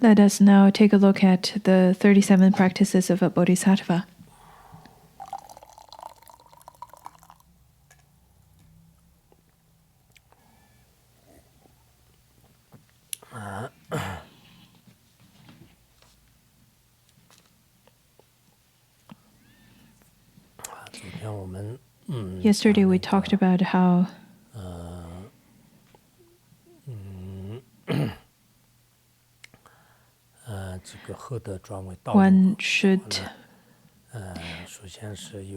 Let us now take a look at the 37 practices of a Bodhisattva. Yesterday we talked about how one should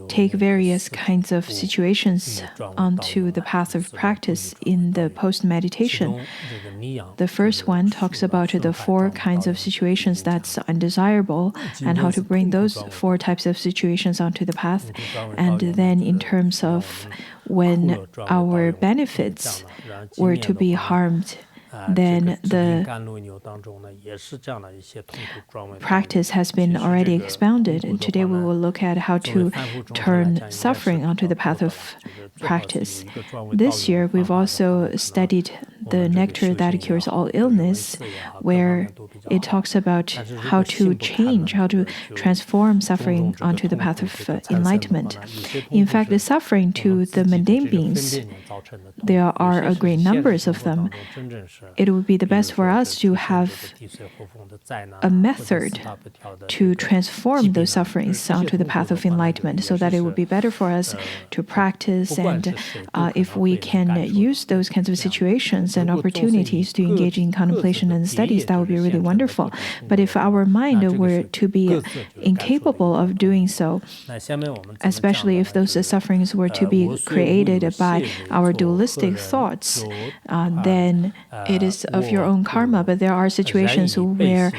take various kinds of situations onto the path of practice in the post-meditation. The first one talks about the 4 kinds of situations that's undesirable and how to bring those 4 types of situations onto the path. And then in terms of when our benefits were to be harmed, then the practice has been already expounded. And today we will look at how to turn suffering onto the path of practice. This year we've also studied the nectar that cures all illness, where it talks about how to change, how to transform suffering onto the path of enlightenment. In fact, the suffering to the mundane beings, there are a great numbers of them. It would be the best for us to have a method to transform those sufferings onto the path of enlightenment, so that it would be better for us to practice. And if we can use those kinds of situations and opportunities to engage in contemplation and studies, that would be really wonderful. But if our mind were to be incapable of doing so, especially if those sufferings were to be created by our dualistic thoughts, then it is of your own karma. But there are situations where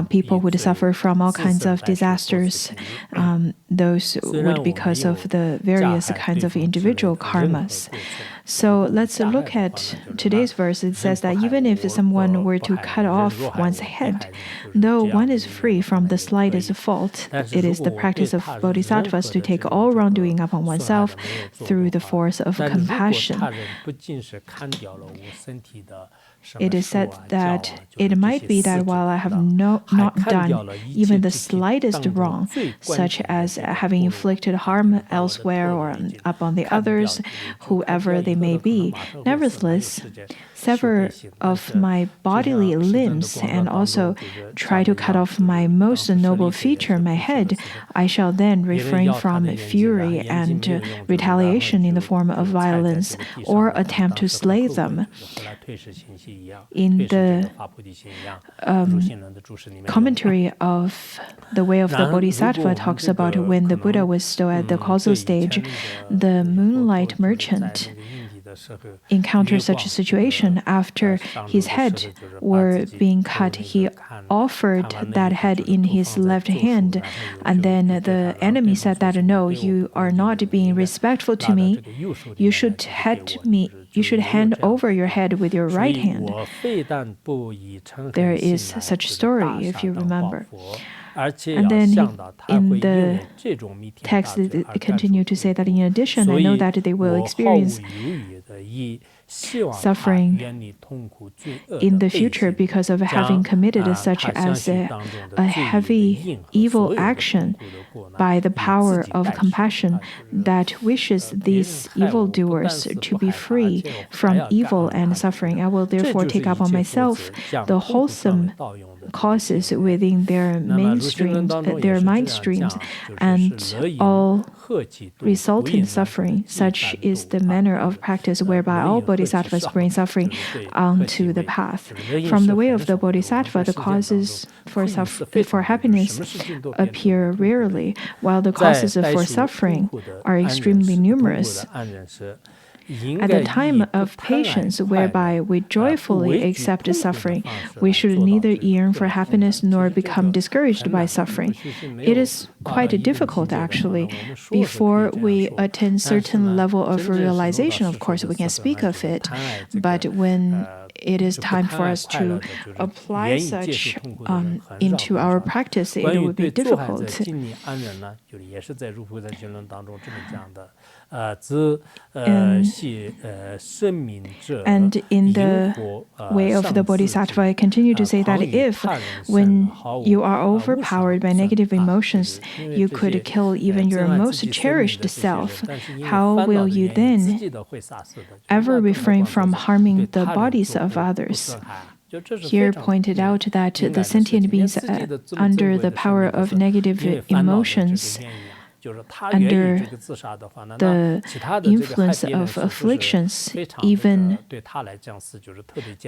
people would suffer from all kinds of disasters. Those would be because of the various kinds of individual karmas. So let's look at today's verse. It says that even if someone were to cut off one's head, though one is free from the slightest fault, it is the practice of bodhisattvas to take all wrongdoing upon oneself through the force of compassion. It is said that it might be that while I have not done even the slightest wrong, such as having inflicted harm elsewhere or upon the others, whoever they may be, nevertheless, sever of my bodily limbs and also try to cut off my most noble feature, my head, I shall then refrain from fury and retaliation in the form of violence or attempt to slay them. In the commentary of the Way of the Bodhisattva talks about when the Buddha was still at the causal stage, the moonlight merchant encountered such a situation. After his head were being cut, he offered that head in his left hand, and then the enemy said that, "No, you are not being respectful to me. You should hand over your head with your right hand." There is such story, if you remember. And then in the text, it continued to say that in addition, I know that they will experience suffering in the future because of having committed such as a heavy evil action by the power of compassion that wishes these evildoers to be free from evil and suffering. I will therefore take upon myself the wholesome causes within their mind streams, and all resulting suffering. Such is the manner of practice whereby all bodhisattvas bring suffering onto the path. From the way of the bodhisattva, the causes for happiness appear rarely, while the causes for suffering are extremely numerous. At the time of patience, whereby we joyfully accept suffering, we should neither yearn for happiness nor become discouraged by suffering. It is quite difficult, actually. Before we attain certain level of realization, of course, we can speak of it. But when it is time for us to apply such into our practice, it would be difficult. And in the way of the Bodhisattva, I continue to say that if, when you are overpowered by negative emotions, you could kill even your most cherished self, how will you then ever refrain from harming the bodies of others? Here pointed out that the sentient beings under the power of negative emotions, under the influence of afflictions, even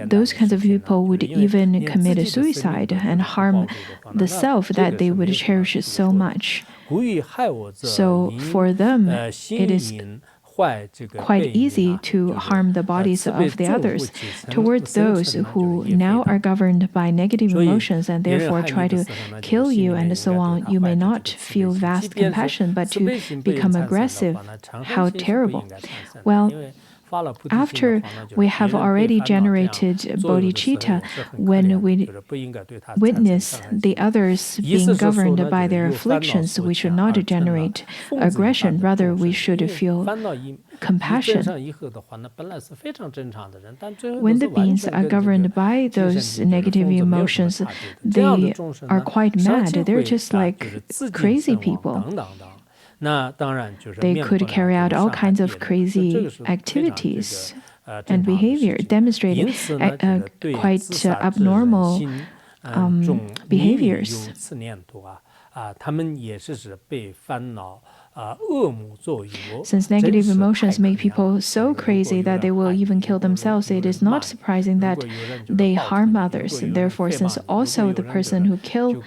those kinds of people would even commit suicide and harm the self that they would cherish so much. So for them, it is quite easy to harm the bodies of the others. Towards those who now are governed by negative emotions and therefore try to kill you and so on, you may not feel vast compassion, but to become aggressive. How terrible. Well, after we have already generated bodhicitta, when we witness the others being governed by their afflictions, we should not generate aggression. Rather, we should feel compassion. When the beings are governed by those negative emotions, they are quite mad. They're just like crazy people. They could carry out all kinds of crazy activities and behavior, demonstrating quite abnormal behaviors. Since negative emotions make people so crazy that they will even kill themselves, it is not surprising that they harm others. Therefore, since also the person who kills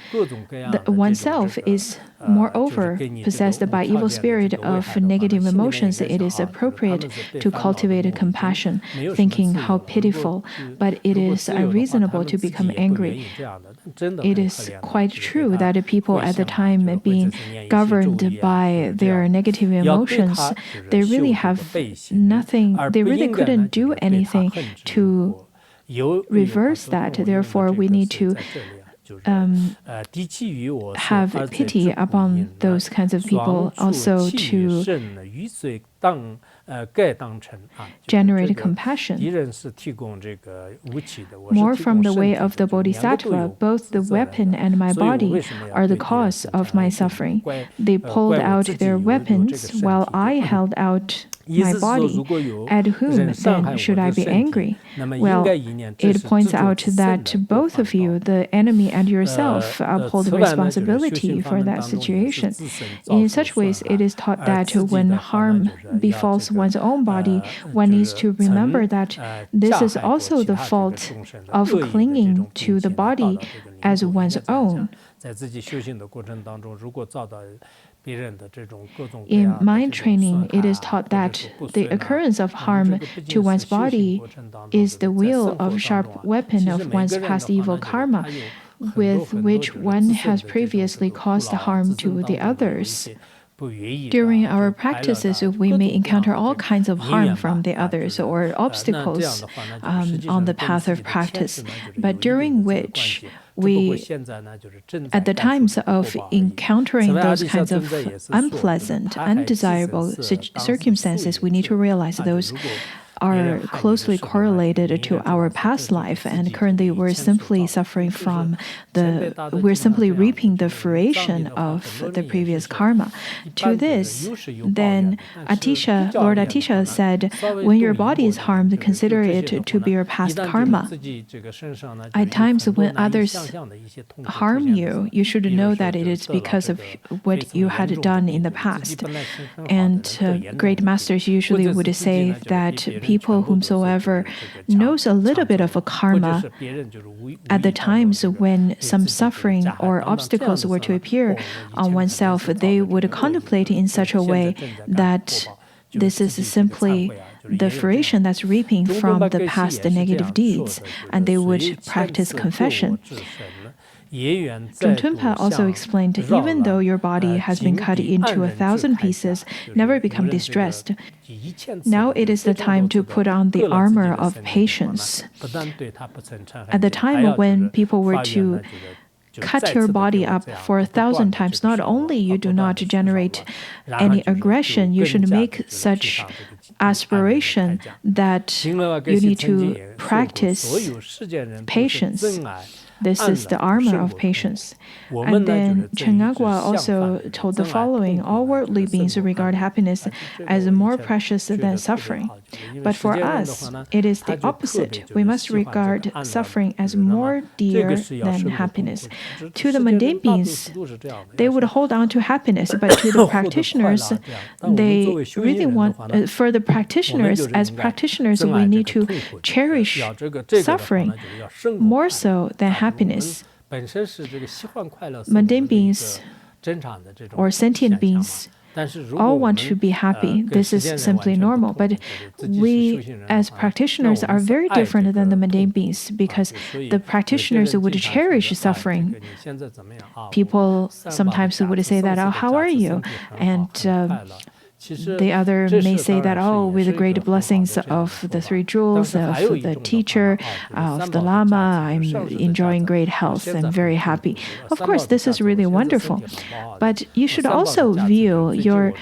oneself is moreover possessed by evil spirit of negative emotions, it is appropriate to cultivate compassion, thinking how pitiful, but it is unreasonable to become angry. It is quite true that people at the time being governed by their negative emotions, they really have nothing, they really couldn't do anything to reverse that. Therefore, we need to have pity upon those kinds of people, also to generate compassion. More from the way of the Bodhisattva, both the weapon and my body are the cause of my suffering. They pulled out their weapons while I held out my body. At whom then should I be angry? Well, it points out that both of you, the enemy and yourself, uphold responsibility for that situation. In such ways, it is taught that when harm befalls one's own body, one needs to remember that this is also the fault of clinging to the body as one's own. In mind training, it is taught that the occurrence of harm to one's body is the wheel of sharp weapon of one's past evil karma, with which one has previously caused harm to the others. During our practices, we may encounter all kinds of harm from the others or obstacles on the path of practice, but during which we, at the times of encountering those kinds of unpleasant, undesirable circumstances, we need to realize those are closely correlated to our past life, and currently we're simply suffering from we're simply reaping the fruition of the previous karma. To this, then Lord Atisha said, when your body is harmed, consider it to be your past karma. At times when others harm you, you should know that it is because of what you had done in the past. And great masters usually would say that people whomsoever knows a little bit of a karma, at the times when some suffering or obstacles were to appear on oneself, they would contemplate in such a way that this is simply the fruition that's reaping from the past negative deeds, and they would practice confession. Zhong Tunpa also explained, even though your body has been cut into 1,000 pieces, never become distressed. Now it is the time to put on the armor of patience. At the time when people were to cut your body up for 1,000 times, not only you do not generate any aggression, you should make such aspiration that you need to practice patience. This is the armor of patience. And then Chen Agua also told the following: all worldly beings regard happiness as more precious than suffering. But for us, it is the opposite. We must regard suffering as more dear than happiness. To the mundane beings, they would hold on to happiness, but to the practitioners, they really want, for the practitioners, as practitioners, we need to cherish suffering more so than happiness. Mundane beings or sentient beings all want to be happy. This is simply normal. But we, as practitioners, are very different than the mundane beings because the practitioners would cherish suffering. People sometimes would say that, "Oh, how are you?" And the other may say that, "Oh, with the great blessings of the three jewels, of the teacher, of the Lama, I'm enjoying great health and very happy." Of course, this is really wonderful. But you should also view your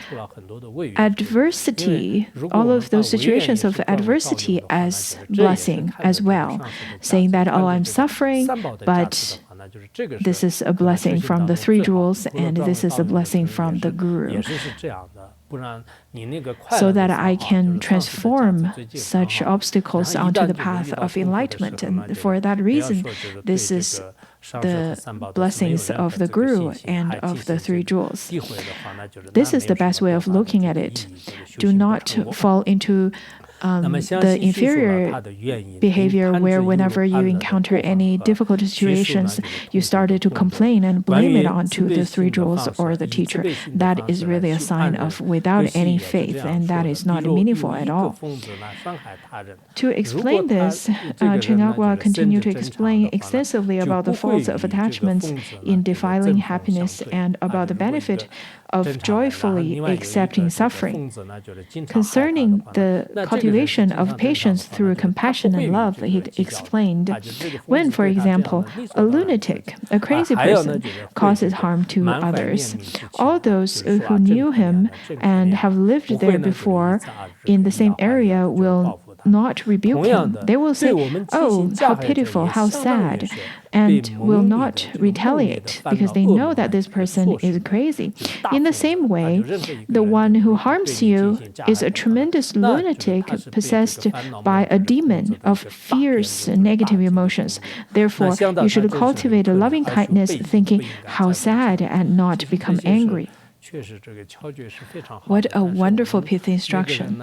adversity, all of those situations of adversity, as blessing as well. Saying that, "Oh, I'm suffering, but this is a blessing from the three jewels, and this is a blessing from the Guru, so that I can transform such obstacles onto the path of enlightenment." And for that reason, this is the blessings of the Guru and of the three jewels. This is the best way of looking at it. Do not fall into the inferior behavior where whenever you encounter any difficult situations, you started to complain and blame it onto the three jewels or the teacher. That is really a sign of without any faith, and that is not meaningful at all. To explain this, Chen Agua continued to explain extensively about the faults of attachments in defiling happiness and about the benefit of joyfully accepting suffering. Concerning the cultivation of patience through compassion and love, he explained, when, for example, a lunatic, a crazy person, causes harm to others, all those who knew him and have lived there before in the same area will not rebuke him. They will say, "Oh, how pitiful, how sad," and will not retaliate because they know that this person is crazy. In the same way, the one who harms you is a tremendous lunatic possessed by a demon of fierce negative emotions. Therefore, you should cultivate a loving kindness, thinking, "How sad," and not become angry. What a wonderful pithy instruction.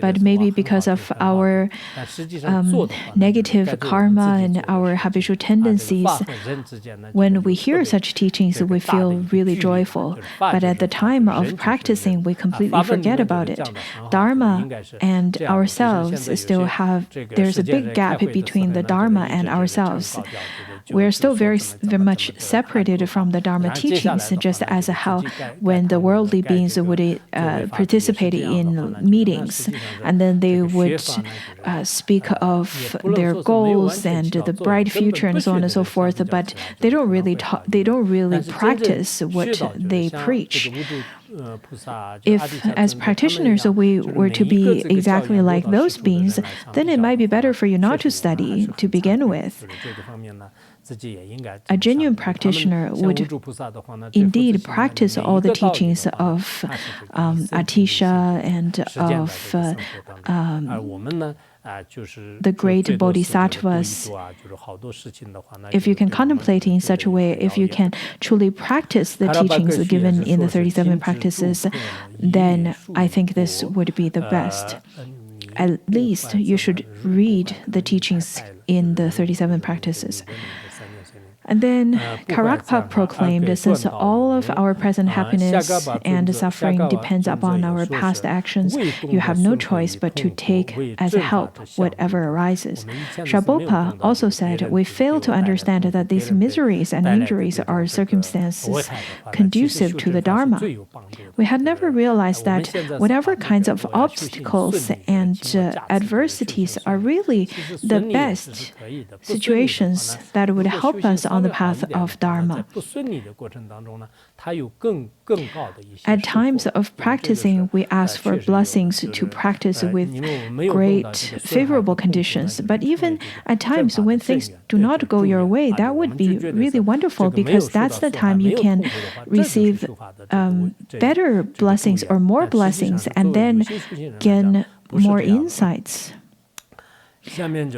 But maybe because of our negative karma and our habitual tendencies, when we hear such teachings, we feel really joyful. But at the time of practicing, we completely forget about it. Dharma and ourselves still have, there's a big gap between the Dharma and ourselves. We're still very much separated from the Dharma teachings, just as how when the worldly beings would participate in meetings, and then they would speak of their goals and the bright future and so on and so forth, but they don't really practice what they preach. If, as practitioners, we were to be exactly like those beings, then it might be better for you not to study to begin with. A genuine practitioner would indeed practice all the teachings of Atisha and of the great Bodhisattvas. If you can contemplate in such a way, if you can truly practice the teachings given in the 37 practices, then I think this would be the best. At least you should read the teachings in the 37 practices. And then Karakpa proclaimed, since all of our present happiness and suffering depends upon our past actions, you have no choice but to take as a help whatever arises. Shabopa also said, we fail to understand that these miseries and injuries are circumstances conducive to the Dharma. We had never realized that whatever kinds of obstacles and adversities are really the best situations that would help us on the path of Dharma. At times of practicing, we ask for blessings to practice with great favorable conditions. But even at times when things do not go your way, that would be really wonderful, because that's the time you can receive better blessings or more blessings and then gain more insights.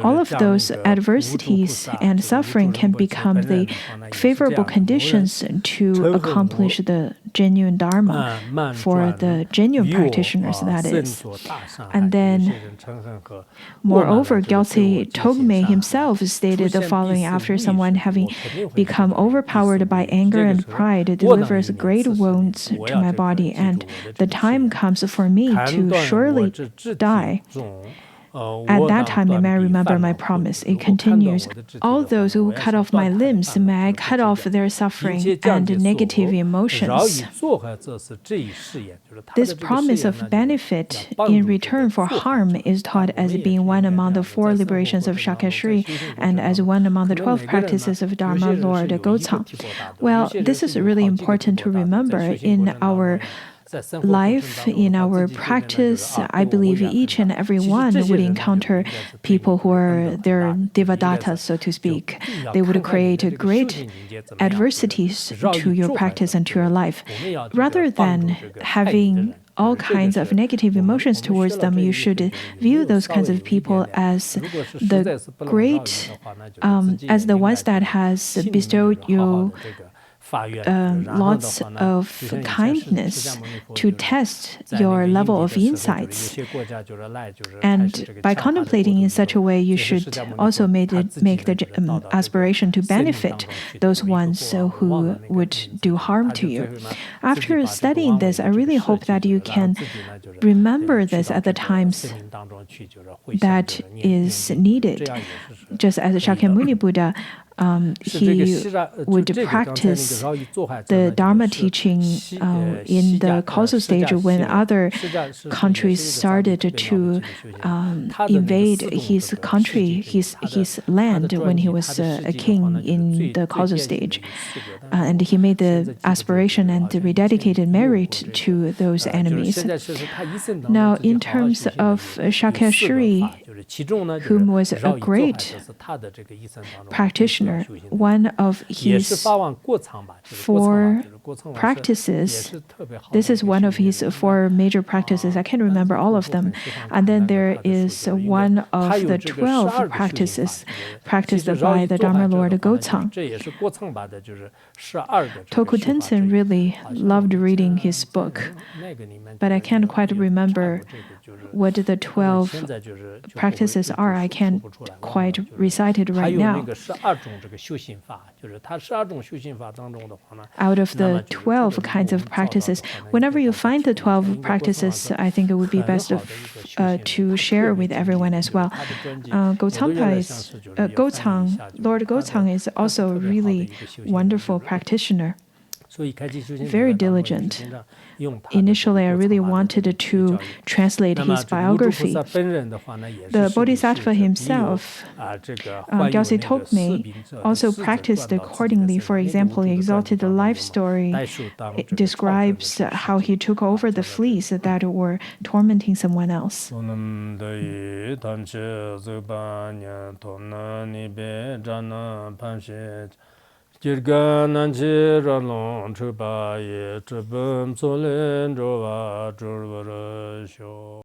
All of those adversities and suffering can become the favorable conditions to accomplish the genuine Dharma for the genuine practitioners, that is. And then, moreover, Gyaltse Togme himself stated the following: after someone having become overpowered by anger and pride delivers great wounds to my body, and the time comes for me to surely die. At that time, may I remember my promise. It continues, all those who cut off my limbs, may I cut off their suffering and negative emotions. This promise of benefit in return for harm is taught as being one among the 4 liberations of Shakyashri and as one among the 12 practices of Dharma Lord Gotang. Well, this is really important to remember in our life, in our practice. I believe each and every one would encounter people who are their devadatas, so to speak. They would create great adversities to your practice and to your life. Rather than having all kinds of negative emotions towards them, you should view those kinds of people as the great, as the ones that has bestowed you lots of kindness to test your level of insights. And by contemplating in such a way, you should also make the aspiration to benefit those ones who would do harm to you. After studying this, I really hope that you can remember this at the times that is needed. Just as Shakyamuni Buddha, he would practice the Dharma teaching in the causal stage when other countries started to invade his country, his land, when he was a king in the causal stage. And he made the aspiration and rededicated merit to those enemies. Now, in terms of Shakyashri, whom was a great practitioner, one of his 4 practices, this is one of his 4 major practices. I can't remember all of them. And then there is one of the 12 practices practiced by the Dharma Lord Gotang. Toku Tenzin really loved reading his book, but I can't quite remember what the 12 practices are. I can't quite recite it right now. Out of the 12 kinds of practices, whenever you find the 12 practices, I think it would be best to share with everyone as well. Lord Gotang is also a really wonderful practitioner, very diligent. Initially, I really wanted to translate his biography. The Bodhisattva himself, Gyaltse Togme, also practiced accordingly. For example, he exalted the life story. It describes how he took over the fleas that were tormenting someone else. Jirga nanchi ralong chupa ye chubum solen jowa churvara sho.